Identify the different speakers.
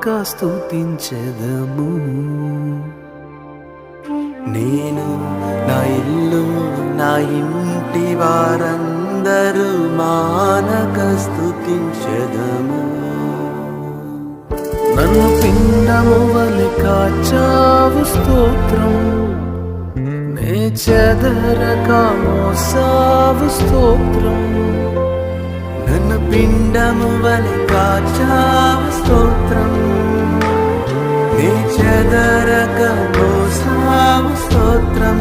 Speaker 1: మానక స్తుతించెదము. నేను నా ఇల్లు నా ఇంటి వారందరూ మానక స్తుతించెదము. నన్ను పిండము వలె కాచావు స్తోత్రం, నే చెదరక మోసావు స్తోత్రం. నన్ను పిండము వలె కాచావు స్తోత్రం, నీ చెదరక మోసావు స్తోత్రం.